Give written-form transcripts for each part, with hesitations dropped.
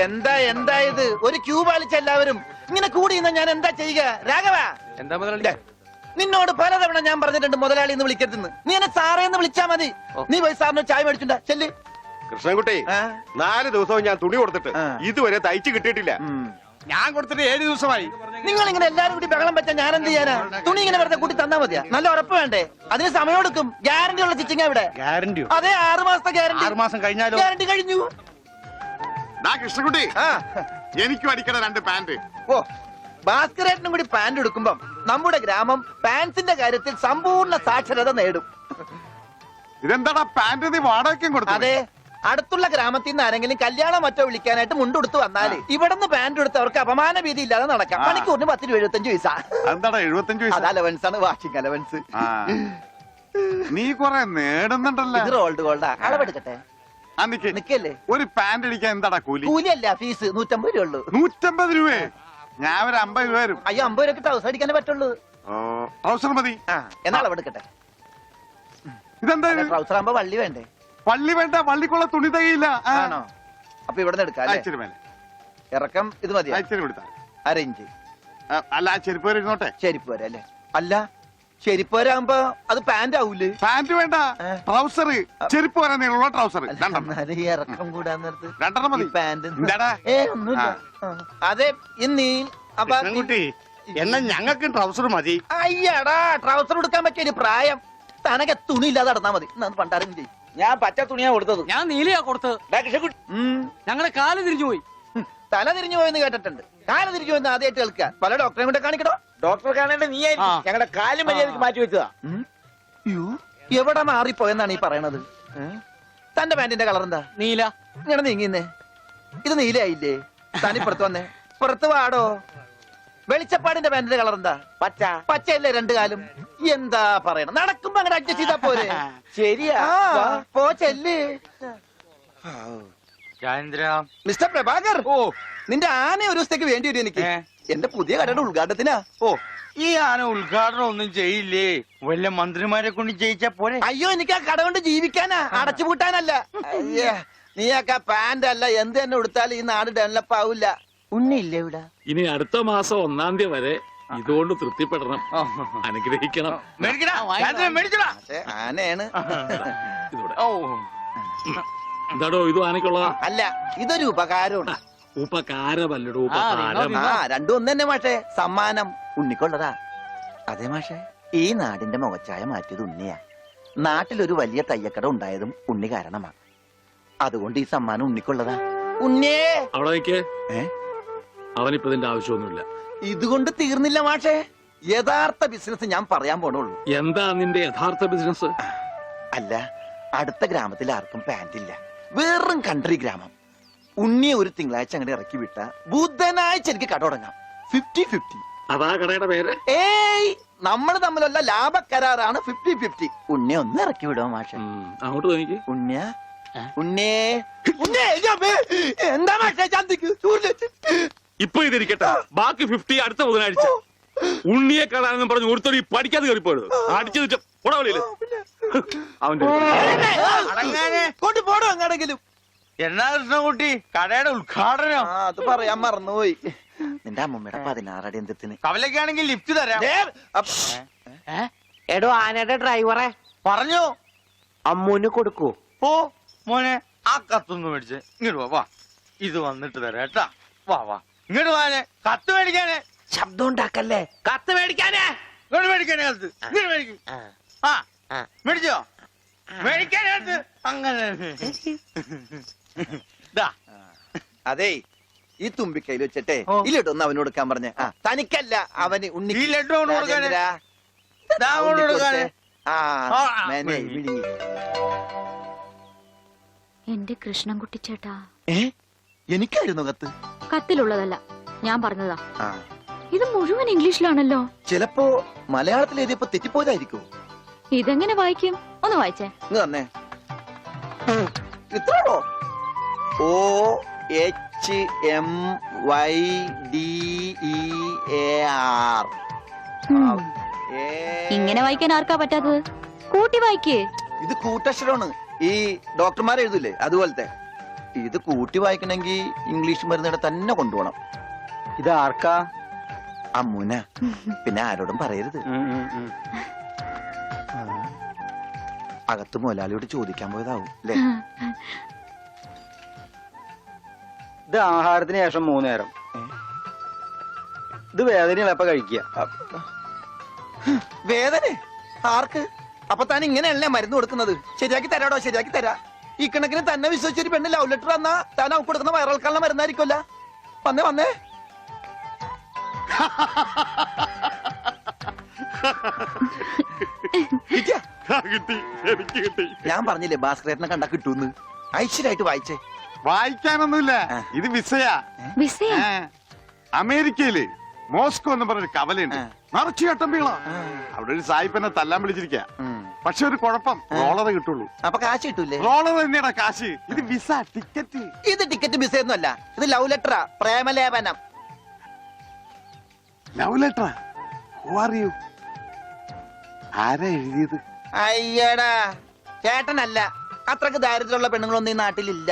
എന്താ ഇത്? ഒരു ക്യൂ പാലിച്ച എല്ലാവരും ഇങ്ങനെ കൂടി ഞാൻ എന്താ ചെയ്യുക? രാഘവ, എന്താ മുതലാളി? നിന്നോട് പലതവണ ഞാൻ പറഞ്ഞിട്ടുണ്ട് മുതലാളി എന്ന് വിളിക്കരുതെന്ന്. നീ എന്നെ സാറേ എന്ന് വിളിച്ചാ മതി. നീ പോയി സാറിന് ചായ മേടിച്ചുണ്ടാ ചെല്ല്. കൃഷ്ണൻകുട്ടി, 4 ദിവസവും ഞാൻ തുണി കൊടുത്തിട്ട് ഇതുവരെ തയ്ച്ചു കിട്ടിയിട്ടില്ല. ഞാൻ കൊടുത്തിട്ട് 7 ദിവസമായി. നിങ്ങൾ ഇങ്ങനെ എല്ലാരും കൂടി ബഹളം വെച്ചാൽ ഞാൻ എന്ത് ചെയ്യാനാ? തുണി ഇങ്ങനെ വെറുതെ കൂട്ടി തന്നാ മതിയാ? നല്ല ഉറപ്പ് വേണ്ടേ? അതിന് സമയം എടുക്കും. ഗ്യാരണ്ടി ഉള്ള സ്റ്റിച്ചിങ് ഇവിടെ. ഗ്യാരണ്ടിയോ? അതെ, 6 മാസത്തെ ഗ്യാരണ്ടി. 6 മാസം കഴിഞ്ഞാലോ? ഗ്യാരണ്ടി കഴിഞ്ഞു. കൃഷ്ണൻകുട്ടി, എനിക്കും അടിക്കണ 2 പാന്റ്. ഓ, ഭാസ്കരേട്ടനും കൂടി പാന്റ് എടുക്കുമ്പം നമ്മുടെ ഗ്രാമം പാൻസിന്റെ കാര്യത്തിൽ സമ്പൂർണ്ണ സാക്ഷരത നേടും. ഇതെന്താടാ പാന്റ് നീ വാടകയ്ക്കും കൊടുത്തു? അതെ, അടുത്തുള്ള ഗ്രാമത്തിൽ നിന്ന് ആരെങ്കിലും കല്യാണം മറ്റോ വിളിക്കാനായിട്ട് മുണ്ടെടുത്ത് വന്നാല് ഇവിടുന്ന് പാന്റ് എടുത്ത് അവർക്ക് അപമാന ഭീതി ഇല്ലാതെ നടക്കാം. മണിക്കൂറിന് 10-75 പൈസ. എന്താടാ 75 പൈസ? അത് അലവൻസ് ആണ്, വാഷിംഗ് അലവൻസ്. നീ കൊറേ നേടുന്നുണ്ടല്ലോ. ഇത് റോൾഡ് ഗോൾഡാ. അളവെടുക്കട്ടെ? നിക്കല്ലേ. ഒരു പാന്റ് അടിക്കാൻ എന്താടാ കൂലി? കൂലിയല്ല, ഫീസ് 150 രൂപ ഉള്ളൂ. 150 രൂപ? ഞാൻ ഒരു 50 രൂപ വരും. അയ്യോ, 50 രൂപ ട്രൗസർ അടിക്കാനേ പറ്റുള്ളൂ. ട്രൗസർ മതി. എന്നാ അളവെടുക്കട്ടെ. ഇതെന്താ? ട്രൗസർ ആകുമ്പോ വള്ളി വേണ്ടേ? വള്ളി വേണ്ട, വള്ളിക്കുള്ള തുണി തകയില്ല. ആണോ? അപ്പൊ ഇവിടെ നിന്ന് എടുക്കാം. ഇറക്കം ഇത് മതി. അരയിഞ്ച്. അല്ല, ചെരുപ്പ് വരെ ഇരുന്നോട്ടെ. ചെരുപ്പ് വരെ അല്ലേ? അല്ല, ചെരുപ്പ് വരാകുമ്പോ അത് പാന്റ് ആവൂലേ? പാന്റ് വേണ്ട, ട്രൗസർ. ചെരുപ്പ് വരാൻ നീളമുള്ള ട്രൗസർ ഇറക്കം കൂടാൻ നേരത്ത് 2 മതി. പാന്റ് ഒന്നുമില്ല. അതെ, ഇന്നീ എന്നാ ഞങ്ങൾക്ക് ട്രൗസർ മതി. അയ്യടാ, ട്രൗസർ എടുക്കാൻ പറ്റിയ പ്രായം. തനക്ക് തുണി ഇല്ലാതെ നടന്നാ മതി. പണ്ടാരും ചെയ്യും. ഞാൻ പച്ച തുണിയാ കൊടുത്തത്. ഞാൻ നീലയാ കൊടുത്തത്. ഞങ്ങളുടെ കാല് തിരിഞ്ഞു പോയി. തല തിരിഞ്ഞു പോയെന്ന് കേട്ടിട്ടുണ്ട്. കാല് തിരിഞ്ഞു പോയെന്ന് ആദ്യമായിട്ട് കേൾക്കുക. പല ഡോക്ടറെ കൂടെ കാണിക്കണോ? ഡോക്ടറെ കാണേണ്ട നീ ഞങ്ങളുടെ കാലും മര്യാദക്ക് മാറ്റി വെച്ചതാ. എവിടെ മാറിപ്പോയെന്നാണ് ഈ പറയണത്? തന്റെ പാന്റിന്റെ കളർ എന്താ? നീല. ഇങ്ങനെ നീങ്ങിന്നേ. ഇത് നീലയായില്ലേ? തനിപ്പുറത്ത് വന്നേ. പുറത്ത് വാടോ. വെളിച്ചപ്പാടിന്റെ പാന്റിന്റെ കളർ എന്താ? പച്ച. പച്ചയല്ലേ 2 കാലും? എന്താ പറയണം? നടക്കുമ്പോ അങ്ങനെ അഡ്ജസ്റ്റ് ചെയ്താ പോരെ? ശരിയാ, പോ ചെല്ല്. മിസ്റ്റർ പ്രഭാകർ, നിന്റെ ആന ഒരു ദിവസത്തേക്ക് വേണ്ടി വരും എനിക്ക്. എന്റെ പുതിയ കടയുടെ ഉദ്ഘാടനത്തിനാ. ഈ ആന ഉദ്ഘാടനം ഒന്നും ചെയ്യില്ലേ? വല്ല മന്ത്രിമാരെ കൊണ്ട് ചെയ്യിച്ചാ പോലെ. അയ്യോ, എനിക്ക് ആ കട കൊണ്ട് ജീവിക്കാനാ, അടച്ചുപൂട്ടാനല്ല. നീയൊക്കെ പാന്റ് അല്ല എന്ത് തന്നെ കൊടുത്താലും ഈ നാട് ഡെവലപ്പ് ആവില്ല. ഉണ്ണിയില്ലേ ഇവിടെ? ഇനി അടുത്ത മാസം 1-ാം തീയതി വരെ ഇതുകൊണ്ട് തൃപ്തിപ്പെടണം, അനുഗ്രഹിക്കണം. ആനയാണ്. എന്താടോ ഇത് ആനക്കുള്ളതാ? അല്ല, ഇതൊരു ഉപകാരമാണ്. ഉപകാരമല്ലടോ, ഉപകാരം. രണ്ടും ഒന്ന് തന്നെ മാഷേ. സമ്മാനം ഉണ്ണിക്കൊള്ളതാ. അതെ മാഷേ, ഈ നാടിന്റെ മുഖച്ചായ മാറ്റിയത് ഉണ്ണിയാ. നാട്ടിലൊരു വലിയ തയ്യക്കട ഉണ്ടായതും ഉണ്ണി കാരണമാ. അതുകൊണ്ട് ഈ സമ്മാനം ഉണ്ണിക്കൊള്ളതാ. ഉണ്ണിയേ അവിടെ നിൽക്കേ. അവനിപ്പോ ഇതിന്റെ ആവശ്യമൊന്നുമില്ല. ഇതുകൊണ്ട് തീർന്നില്ല മാഷേ. യഥാർത്ഥ ബിസിനസ് ഞാൻ പറയാൻ പോണുള്ളൂ. എന്താ നിന്റെ യഥാർത്ഥ ബിസിനസ്? അല്ല, അടുത്ത ഗ്രാമത്തിൽ ആർക്കും പാന്റ് ഇല്ല. വെറും കൺട്രി ഗ്രാമം. ഉണ്ണിയെ ഒരു തിങ്കളാഴ്ച അങ്ങോട്ട് ഇറക്കി വിട്ട ബുധനാഴ്ച എനിക്ക് കട തുടങ്ങാം. 50-50. അതാ കടയുടെ പേര്? ഏയ്, നമ്മൾ തമ്മിലുള്ള ലാഭക്കരാറാണ് 50-50. ഉണ്ണിയെ ഒന്ന് ഇറക്കി വിടുവോ മാഷേ? അങ്ങോട്ട് തോന്നിക്ക്. ഉണ്ണിയാ, ഉണ്ണേ, എന്താ മാഷേ ചന്തിക്ക്? ഇപ്പൊ ഇതിരിക്കട്ടെ, ബാക്കി 50 അടുത്ത ബുധനാഴ്ച. ഉണ്ണിയെ കാണാനെന്നും പറഞ്ഞു ഒരുത്തടി പഠിക്കാതെ കയറിപ്പോയത് അടിച്ചു ഉടവളിയില്. അവന്റെ കൊണ്ടുപോടോ അങ്ങാണെങ്കിലും. എന്നാ കൃഷ്ണൻകുട്ടി, കടയുടെ ഉദ്ഘാടനം? അത് പറയാൻ മറന്നുപോയി. നിന്റെ അമ്മൂമ്മയുടെ 16 അടി എന്തിന്? കവലക്കാണെങ്കിൽ ലിഫ്റ്റ് തരാം. എടോ, ആനയുടെ ഡ്രൈവറെ പറഞ്ഞു അമ്മൂന് കൊടുക്കൂ. ഓ മോനെ, ആ കത്തൊന്ന് മേടിച്ചേ. ഇങ്ങോട്ട് വാ, ഇത് വന്നിട്ട് തരാം കേട്ടാ. വാ വാ, ഇങ്ങോട്ട് വാനെ. കത്ത് മേടിക്കാനേ. ശബ്ദം ഉണ്ടാക്കല്ലേ. കത്ത് മേടിക്കാനേ. ഇങ്ങോട്ട് മേടിക്കാനേ കത്ത്. ഇങ്ങോട്ട് മേടിക്കും. മേടിച്ചോ? മേടിക്കാനേ കത്ത്. അങ്ങനെ അതെ, ഈ തുമ്പിക്കൈയിൽ വെച്ചിട്ടെ ഈ ലഡു ഒന്ന് അവന് കൊടുക്കാൻ പറഞ്ഞ. തനിക്കല്ല, അവന്. ഉണ്ണി ഈ ലഡു കൊണ്ട് കൊടുക്കാനേ. എന്റെ കൃഷ്ണൻകുട്ടി ചേട്ടാ. എനിക്കായിരുന്നു കത്ത്. കത്തിലുള്ളതല്ല, ഞാൻ പറഞ്ഞതാ. ഇത് മുഴുവൻ ഇംഗ്ലീഷിലാണല്ലോ. ചിലപ്പോ മലയാളത്തിൽ എഴുതിയപ്പോ തെറ്റിപ്പോയതായിരിക്കും. ഇതെങ്ങനെ വായിക്കും? ഒന്ന് വായിച്ചേ. തന്നെ ഇത്രോ? OHMYDEAR. ഇങ്ങനെ വായിക്കാൻ ആർക്കാ പറ്റാത്തത്? കൂട്ടി വായിക്കേ. ഇത് കൂട്ടക്ഷരമാണ്. ഈ ഡോക്ടർമാർ എഴുതൂലേ അതുപോലത്തെ. ഇത് കൂട്ടി വായിക്കണമെങ്കിൽ ഇംഗ്ലീഷ് മരുന്നിടെ തന്നെ കൊണ്ടുപോകണം. ഇത് ആർക്കാ? അമ്മൂന. പിന്നെ ആരോടും പറയരുത്. അകത്ത് മുതലാളിയോട് ചോദിക്കാൻ പോയതാവും അല്ലേ? ഇത് ആഹാരത്തിന് ശേഷം 3 നേരം. ഇത് വേദനയുള്ളപ്പ കഴിക്കുക. വേദന ആർക്ക്? അപ്പൊ താൻ ഇങ്ങനെയല്ലേ മരുന്ന് കൊടുക്കുന്നത്? ശരിയാക്കി തരാടോ, ശരിയാക്കി തരാ. ഈ കണക്കിന് തന്നെ വിശ്വസിച്ചൊരു പെണ്ണ് ലവ് ലെറ്റർ തന്നാ താൻ അവൾക്ക് കൊടുക്കുന്ന വയറിളക്കാനുള്ള മരുന്നായിരിക്കുമല്ല. വന്നേ വന്നേ. കിട്ടി, എനിക്ക് കിട്ടി. ഞാൻ പറഞ്ഞില്ലേ ഭാസ്കരേട്ടനെ കണ്ടാ കിട്ടൂന്ന്. ഐശ്വര്യമായിട്ട് വായിച്ചേ. വായിക്കാനൊന്നുമില്ല, ഇത് വിസയാ. വിസയാ? അമേരിക്കയില് മോസ്കോ എന്ന് പറഞ്ഞൊരു കവലയുണ്ട്. നിറച്ചു ചട്ടമ്പികളാ. അവിടെ ഒരു സായിപ്പനെ തല്ലാൻ വിളിച്ചിരിക്ക. പക്ഷെ ഒരു കുഴപ്പം, റോളറെ കിട്ടുള്ളൂ. അപ്പൊ കാശ് കിട്ടൂലേ? റോളർ തന്നെയാ കാശ്. ഇത് വിസ, ടിക്കറ്റ്. ഇത് ടിക്കറ്റ് വിസ ഒന്നുമല്ല, ഇത് ലവ് ലെറ്ററാ, പ്രേമലേപനം. ലവ് ലെറ്ററാ? Who are you? ആരാ എഴുതിയത്? അയ്യടാ ചേട്ടനല്ല. അത്രക്ക് ദാരിദ്ര്യമുള്ള പെണ്ണുങ്ങളൊന്നും ഈ നാട്ടിലില്ല.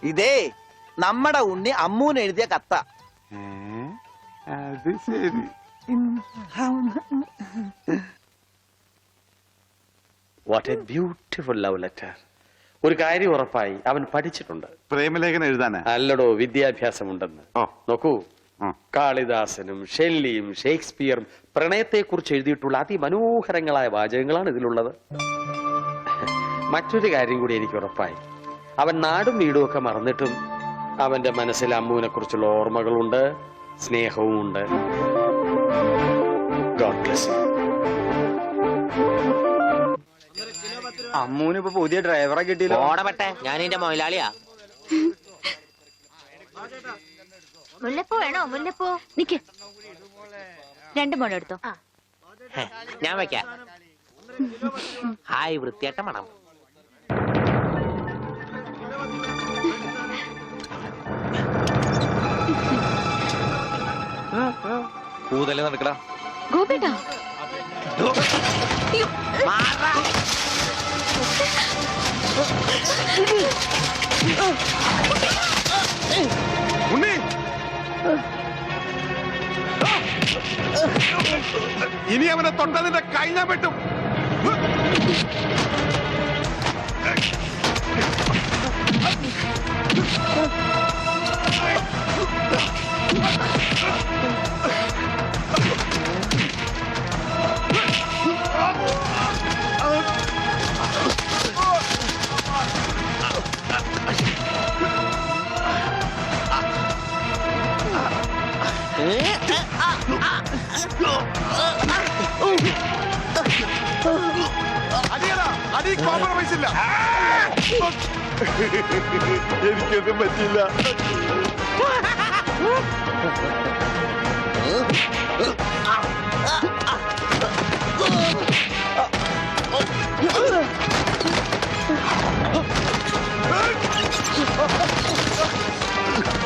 ഇതേ നമ്മടെ ഉണ്ണി അമ്മൂന് എഴുതിയ കത്ത. അത് ശരി. What A beautiful love letter. ഒരു കാര്യം ഉറപ്പായി, അവൻ പഠിച്ചിട്ടുണ്ട്. പ്രേമലേഖനം എഴുതാനാ? അല്ലടോ, വിദ്യാഭ്യാസമുണ്ടെന്ന്. നോക്കൂ, കാളിദാസനും ഷെല്ലിയും ഷേക്സ്പിയറും പ്രണയത്തെക്കുറിച്ച് എഴുതിയിട്ടുള്ള അതിമനോഹരങ്ങളായ വാചകങ്ങളാണ് ഇതിലുള്ളത്. മറ്റൊരു കാര്യം കൂടി എനിക്ക് ഉറപ്പായി, അവൻ നാടും വീടും ഒക്കെ മറന്നിട്ടും അവന്റെ മനസ്സിൽ അമ്മൂനെ കുറിച്ചുള്ള ഓർമ്മകളുണ്ട്, സ്നേഹവും ഉണ്ട്. God bless you. അമ്മൂന് ഇപ്പൊ പുതിയ ഡ്രൈവറെ കിട്ടിയില്ല. ഓടപെട്ടെ, ഞാൻ എന്റെ മൊയിലാളിയാ. മുല്ലപ്പൂ വേണോ? മുല്ലപ്പൂ നിക്ക്. 2 മുഴം എടുത്തോ. ഞാൻ വെക്കാം. ഹായ്, വൃത്തിയായിട്ട മണം. പൂതല്ലേ നടക്കടാ ഗോപിട്ടാ. ഉണ്ണി, ഇനി അവനെ തൊട്ടതിന്റെ കൈ ഞാൻ വെട്ടും. അടിയടാ, അടി കോംപ്രമൈസ് ഇല്ല. എനിക്കൊന്നും പറ്റില്ല.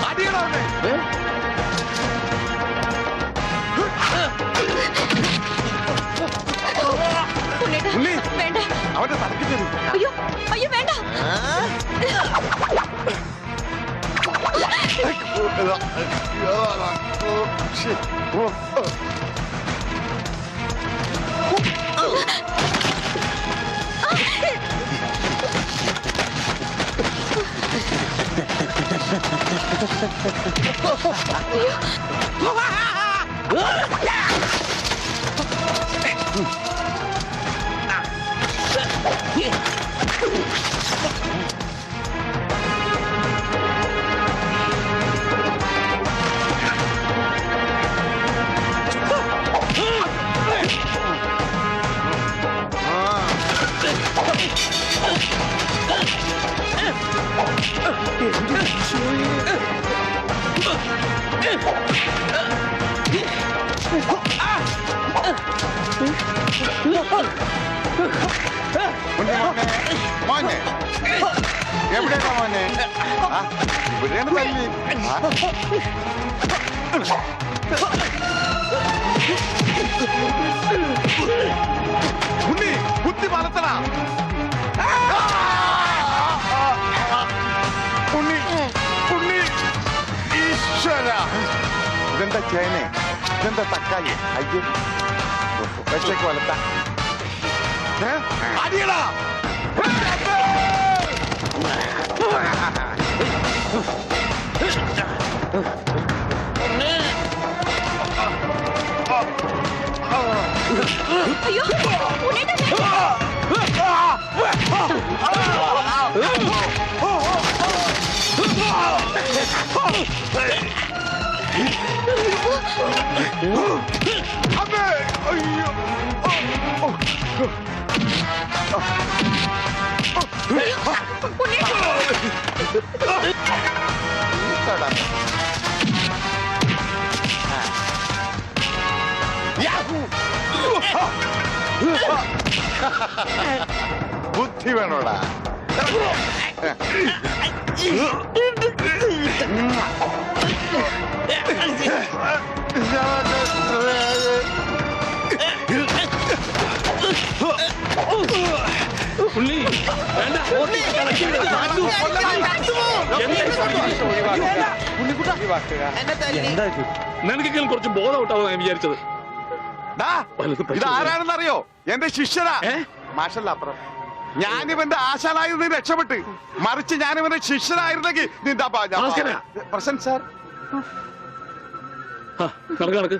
അടിയടാ അവനെ. ഉണ്ണി, വേണ്ട. അവന്റെ തലക്ക് തരും. അയ്യോ അയ്യോ വേണ്ട. മോനെ, എവിടെയാ മോനെ? ഇവിടെയാണ് തല്ലി. ഉണ്ണി, കുത്തി വളർത്തണ. ഇതെന്താ ചേനെ, ഇതെന്താ തക്കാളി, അയ്യോ വെച്ചേക്ക് വലത്ത അടിയടാ. അയ്യോ ഉണ്ണേട്ടാ, അമ്മേ, അയ്യോ. യാഹൂ. ബുദ്ധി വേണോടാ. ഉണ്ണി വേണ്ട. നിനക്കെങ്കിലും കുറച്ച് ബോധം ഔട്ടാവും ഞാൻ വിചാരിച്ചത്. ഡാ, ഇതാരാണെന്നറിയോ? എന്റെ ശിഷ്യനാ. മാഷല്ല അപ്പുറം. ഞാനിവന്റെ ആശാനായിരുന്നു രക്ഷപ്പെട്ട്, മറിച്ച് ഞാനിവന്റെ ശിഷ്യനായിരുന്നെങ്കിൽ നിന്റെ ഭാസ്കരാ. പ്രസന്റ് സാർ നടക്ക് നടക്ക്